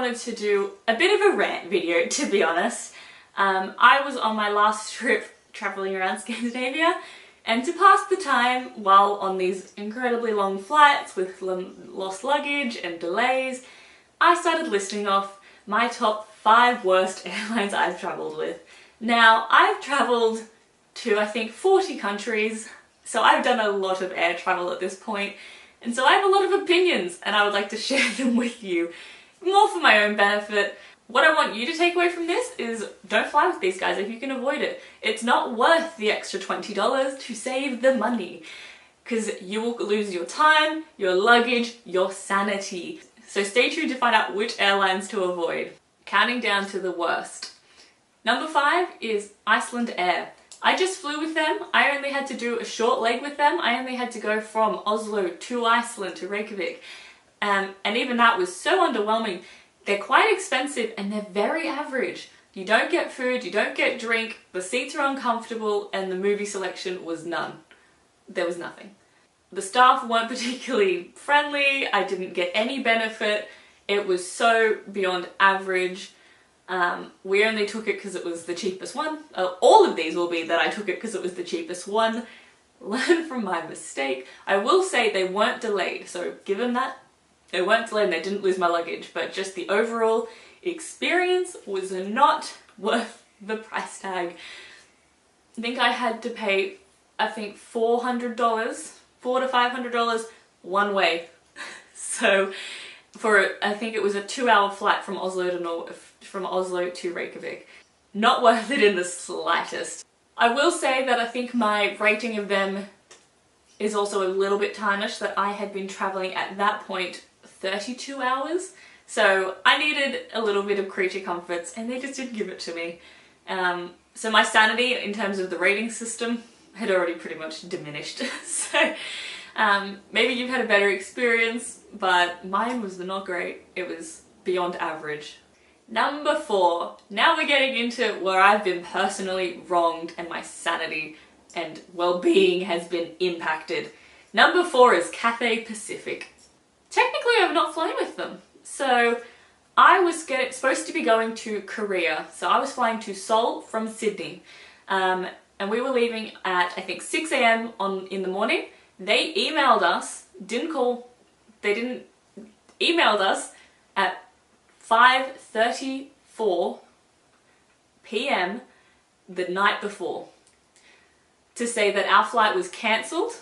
wanted to do a bit of a rant video, to be honest. I was on my last trip traveling around Scandinavia, and to pass the time while on these incredibly long flights with lost luggage and delays, I started listing off my top 5 worst airlines I've travelled with. Now, I've travelled to I think 40 countries, so I've done a lot of air travel at this point, and so I have a lot of opinions and I would like to share them with you, more for my own benefit. What I want you to take away from this is don't fly with these guys if you can avoid it. It's not worth the extra $20 to save the money, because you will lose your time, your luggage, your sanity. So stay tuned to find out which airlines to avoid. Counting down to the worst. Number 5 is Iceland Air. I just flew with them. I only had to do a short leg with them. I only had to go from Oslo to Iceland to Reykjavik. And even that was so underwhelming. They're quite expensive and they're very average. You don't get food, you don't get drink, the seats are uncomfortable, and the movie selection was none. There was nothing. The staff weren't particularly friendly, I didn't get any benefit, it was so beyond average. We only took it because it was the cheapest one. All of these will be that I took it because it was the cheapest one. Learn from my mistake. I will say they weren't delayed, so given that, they weren't delayed and they didn't lose my luggage, but just the overall experience was not worth the price tag. I think I had to pay, $400, $400 to $500 one way. So for, I think it was a 2-hour flight from Oslo to Reykjavik. Not worth it in the slightest. I will say that I think my rating of them is also a little bit tarnished, that I had been traveling at that point 32 hours. So I needed a little bit of creature comforts and they just didn't give it to me. So my sanity in terms of the rating system had already pretty much diminished. So maybe you've had a better experience, but mine was not great. It was beyond average. Number 4. Now we're getting into where I've been personally wronged and my sanity and well-being has been impacted. Number 4 is Cathay Pacific. Technically I've not flown with them. So I was supposed to be going to Korea. So I was flying to Seoul from Sydney. And we were leaving at I think 6 AM in the morning. They emailed us, emailed us at 5:34 PM the night before to say that our flight was cancelled,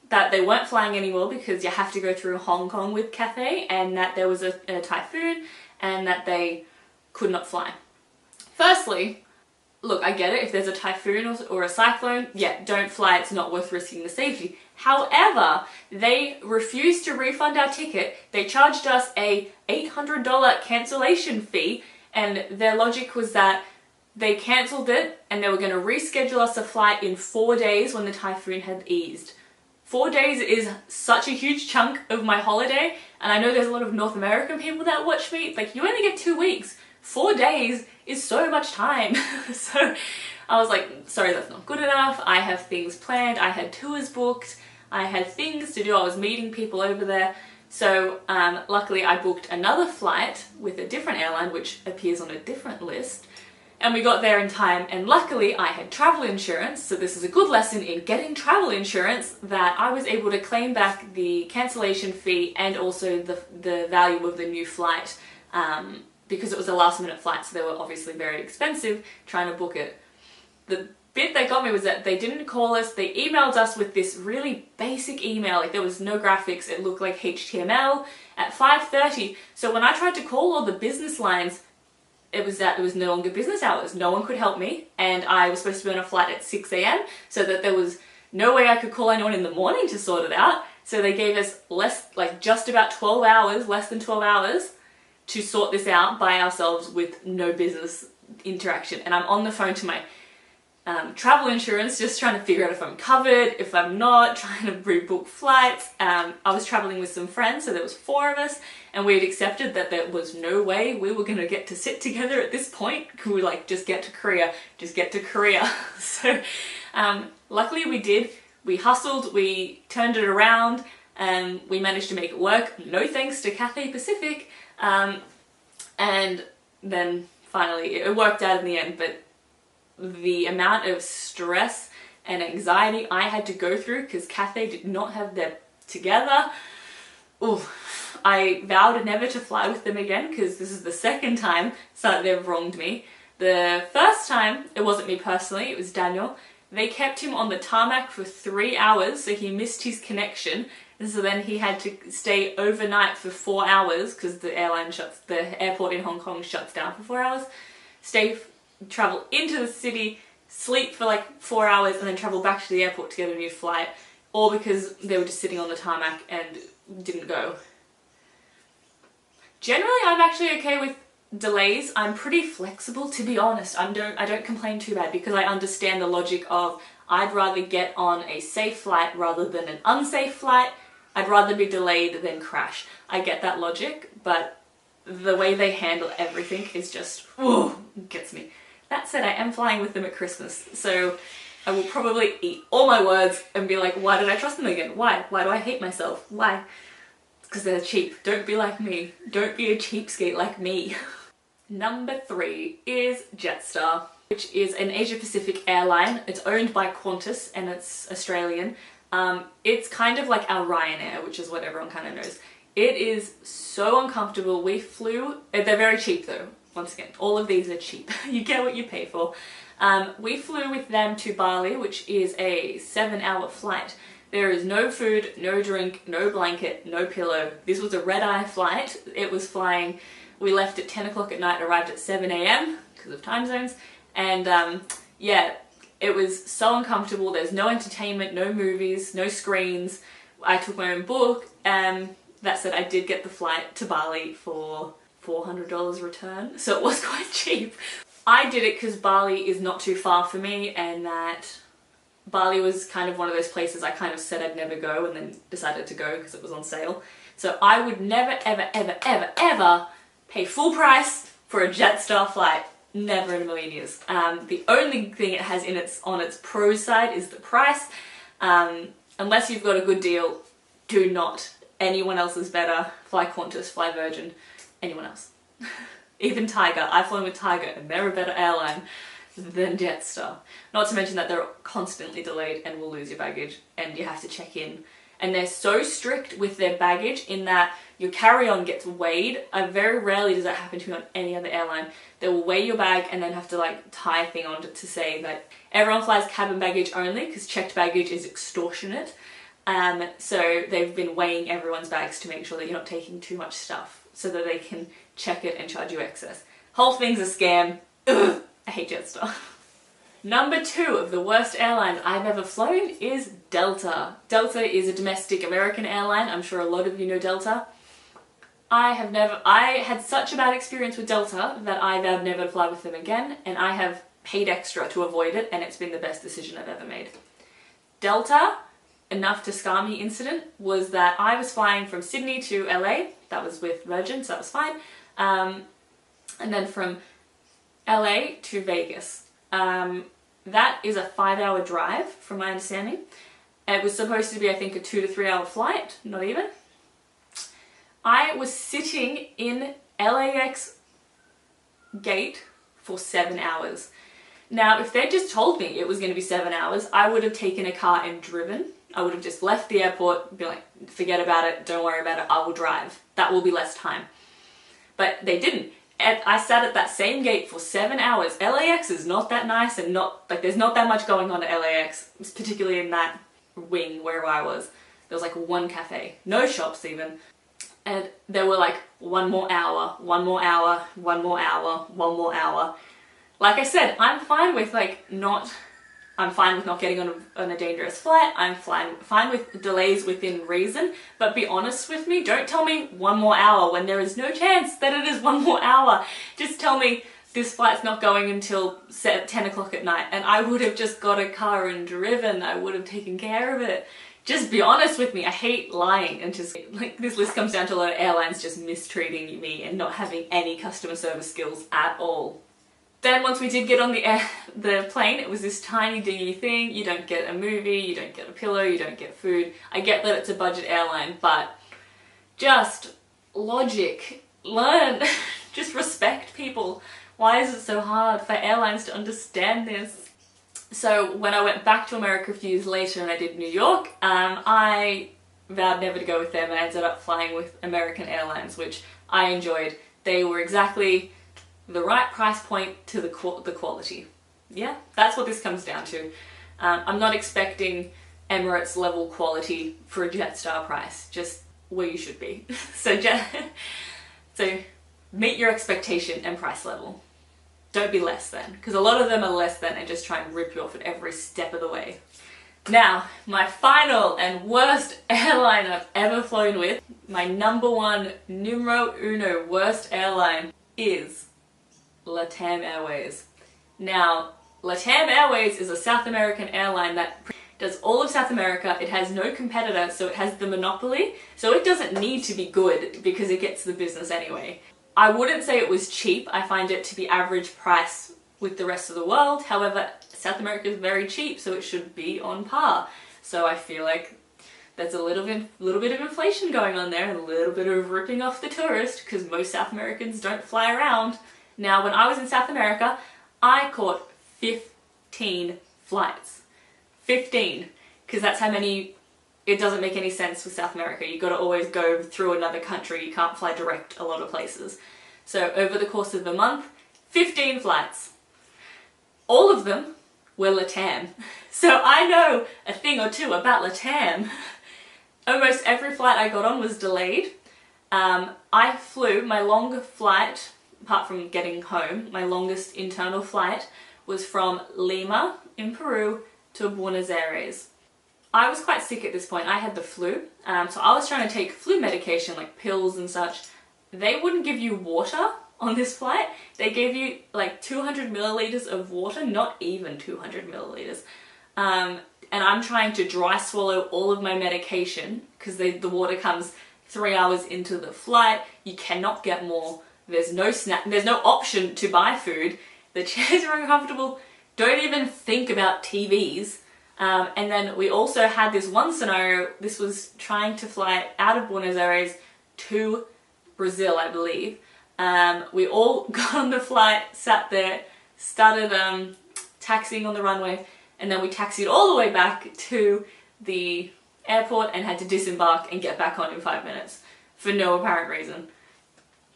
that they weren't flying anymore because you have to go through Hong Kong with Cathay, and that there was a typhoon and that they could not fly. Firstly, look, I get it, if there's a typhoon or a cyclone, yeah, don't fly, it's not worth risking the safety. However, they refused to refund our ticket. They charged us a $800 cancellation fee, and their logic was that they cancelled it and they were going to reschedule us a flight in 4 days when the typhoon had eased. 4 days is such a huge chunk of my holiday, and I know there's a lot of North American people that watch me. Like, you only get 2 weeks. 4 days is so much time. So I was like, sorry, that's not good enough. I have things planned. I had tours booked. I had things to do. I was meeting people over there. So luckily I booked another flight with a different airline, which appears on a different list. And we got there in time, and luckily I had travel insurance, so this is a good lesson in getting travel insurance, that I was able to claim back the cancellation fee and also the value of the new flight, because it was a last minute flight, so they were obviously very expensive trying to book it. The bit that got me was that they didn't call us, they emailed us with this really basic email, like there was no graphics, it looked like HTML, at 5:30, so when I tried to call all the business lines, it was no longer business hours. No one could help me, and I was supposed to be on a flight at 6 AM, so that there was no way I could call anyone in the morning to sort it out. So they gave us just about 12 hours, less than 12 hours, to sort this out by ourselves with no business interaction. And I'm on the phone to my travel insurance, just trying to figure out if I'm covered, if I'm not, trying to rebook flights. I was traveling with some friends, so there was 4 of us, and we had accepted that there was no way we were going to get to sit together at this point. We were like, just get to Korea, just get to Korea. So luckily we did. We hustled, we turned it around, and we managed to make it work. No thanks to Cathay Pacific. And then finally it worked out in the end, but the amount of stress and anxiety I had to go through because Cathay did not have their together. Ooh, I vowed never to fly with them again because this is the second time so they've wronged me. The first time, it wasn't me personally, it was Daniel. They kept him on the tarmac for 3 hours, so he missed his connection. And so then he had to stay overnight for 4 hours because the airport in Hong Kong shuts down for 4 hours. Travel into the city, sleep for like 4 hours, and then travel back to the airport to get a new flight. All because they were just sitting on the tarmac and didn't go. Generally, I'm actually okay with delays. I'm pretty flexible, to be honest. I don't complain too bad because I understand the logic of I'd rather get on a safe flight rather than an unsafe flight. I'd rather be delayed than crash. I get that logic, but the way they handle everything is just, ooh, gets me. That said, I am flying with them at Christmas, so I will probably eat all my words and be like, why did I trust them again? Why? Why do I hate myself? Why? Because they're cheap. Don't be like me. Don't be a cheapskate like me. Number 3 is Jetstar, which is an Asia Pacific airline. It's owned by Qantas and it's Australian. It's kind of like our Ryanair, which is what everyone kind of knows. It is so uncomfortable. We flew, they're very cheap though. Once again, all of these are cheap. You get what you pay for. We flew with them to Bali, which is a 7-hour flight. There is no food, no drink, no blanket, no pillow. This was a red-eye flight. It was flying, we left at 10 o'clock at night, arrived at 7 AM because of time zones. And yeah, it was so uncomfortable. There's no entertainment, no movies, no screens. I took my own book. That said, I did get the flight to Bali for $400 return, so it was quite cheap. I did it because Bali is not too far for me, and that Bali was kind of one of those places I kind of said I'd never go and then decided to go because it was on sale. So I would never, ever, ever, ever, ever pay full price for a Jetstar flight. Never in a million years. The only thing it has on its pro side is the price. Unless you've got a good deal, do not. Anyone else is better. Fly Qantas, fly Virgin, anyone else. Even Tiger. I've flown with Tiger and they're a better airline than Jetstar. Not to mention that they're constantly delayed and will lose your baggage and you have to check in. And they're so strict with their baggage in that your carry-on gets weighed. Very rarely does that happen to me on any other airline. They will weigh your bag and then have to like tie a thing on it to say that everyone flies cabin baggage only because checked baggage is extortionate. So they've been weighing everyone's bags to make sure that you're not taking too much stuff so that they can check it and charge you excess. Whole thing's a scam. Ugh, I hate Jetstar. Number 2 of the worst airlines I've ever flown is Delta. Delta is a domestic American airline. I'm sure a lot of you know Delta. I had such a bad experience with Delta that I vowed never to fly with them again, and I have paid extra to avoid it, and it's been the best decision I've ever made. Delta, enough to scar me incident, was that I was flying from Sydney to LA. That was with Virgin, so that was fine. And then from LA to Vegas. That is a 5-hour drive, from my understanding. It was supposed to be, I think, a 2 to 3 hour flight, not even. I was sitting in LAX gate for 7 hours. Now, if they'd just told me it was going to be 7 hours, I would have taken a car and driven. I would have just left the airport, be like, forget about it, don't worry about it, I will drive. That will be less time. But they didn't. I sat at that same gate for 7 hours. LAX is not that nice and there's not that much going on at LAX, particularly in that wing where I was. There was like one cafe, no shops even. And there were like 1 more hour, 1 more hour, 1 more hour, 1 more hour. Like I said, I'm fine with not getting on a dangerous flight. I'm fine with delays within reason, but be honest with me. Don't tell me 1 more hour when there is no chance that it is 1 more hour. Just tell me this flight's not going until 10 o'clock at night, and I would have just got a car and driven. I would have taken care of it. Just be honest with me. I hate lying, and just like this list comes down to a lot of airlines just mistreating me and not having any customer service skills at all. Then once we did get on the plane, it was this tiny dingy thing. You don't get a movie, you don't get a pillow, you don't get food. I get that it's a budget airline, but just logic. Learn. Just respect people. Why is it so hard for airlines to understand this? So when I went back to America a few years later and I did New York, I vowed never to go with them and I ended up flying with American Airlines, which I enjoyed. They were exactly the right price point to the quality. Yeah, that's what this comes down to. I'm not expecting Emirates level quality for a Jetstar price, just where you should be. So meet your expectation and price level. Don't be less than, because a lot of them are less than and just try and rip you off at every step of the way. Now, my final and worst airline I've ever flown with, my #1 numero uno worst airline is LATAM Airways. Now, LATAM Airways is a South American airline that does all of South America. It has no competitor, so it has the monopoly, so it doesn't need to be good because it gets the business anyway. I wouldn't say it was cheap. I find it to be average price with the rest of the world. However, South America is very cheap, so it should be on par. So I feel like there's a little bit of inflation going on there and a little bit of ripping off the tourist because most South Americans don't fly around. Now, when I was in South America, I caught 15 flights. 15, because that's how many. It doesn't make any sense with South America. You've got to always go through another country. You can't fly direct a lot of places. So over the course of the month, 15 flights. All of them were LATAM. So I know a thing or two about LATAM. Almost every flight I got on was delayed. I flew my long flight, apart from getting home, my longest internal flight was from Lima in Peru to Buenos Aires. I was quite sick at this point. I had the flu, so I was trying to take flu medication like pills and such. They wouldn't give you water on this flight. They gave you like 200 milliliters of water, not even 200 milliliters. And I'm trying to dry swallow all of my medication because the water comes 3 hours into the flight. You cannot get more. There's no snack. There's no option to buy food. The chairs are uncomfortable. Don't even think about TVs. And then we also had this one scenario. This was trying to fly out of Buenos Aires to Brazil, I believe. We all got on the flight, sat there, started taxiing on the runway, and then we taxied all the way back to the airport and had to disembark and get back on in 5 minutes for no apparent reason.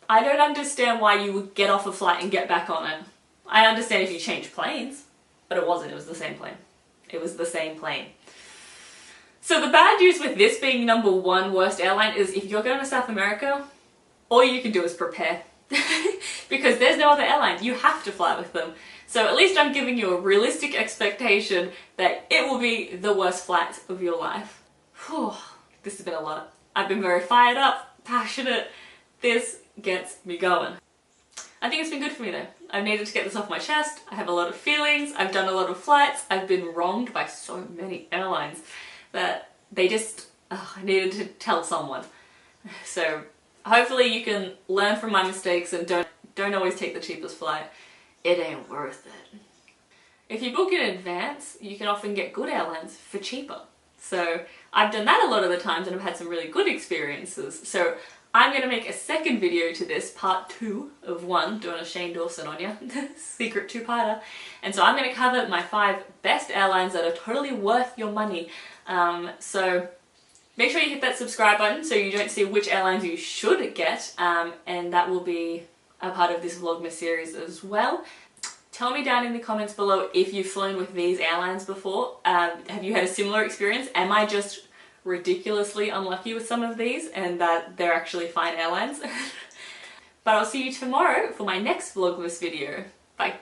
I don't understand why you would get off a flight and get back on it. I understand if you change planes, but it wasn't. It was the same plane. It was the same plane. So the bad news with this being #1 worst airline is if you're going to South America, all you can do is prepare. Because there's no other airline. You have to fly with them. So at least I'm giving you a realistic expectation that it will be the worst flight of your life. Whew, this has been a lot. I've been very fired up, passionate. This gets me going. I think it's been good for me though. I've needed to get this off my chest. I have a lot of feelings. I've done a lot of flights. I've been wronged by so many airlines that they just, I needed to tell someone. So hopefully you can learn from my mistakes and don't always take the cheapest flight. It ain't worth it. If you book in advance, you can often get good airlines for cheaper. So I've done that a lot of the times and I've had some really good experiences. So I'm going to make a second video to this, part 2 of 1, doing a Shane Dawson on you, secret two-parter. And so I'm going to cover my 5 best airlines that are totally worth your money. So make sure you hit that subscribe button so you don't see which airlines you should get, and that will be a part of this Vlogmas series as well. Tell me down in the comments below if you've flown with these airlines before. Have you had a similar experience? Am I just ridiculously unlucky with some of these and that they're actually fine airlines? But I'll see you tomorrow for my next Vlogmas video. Bye.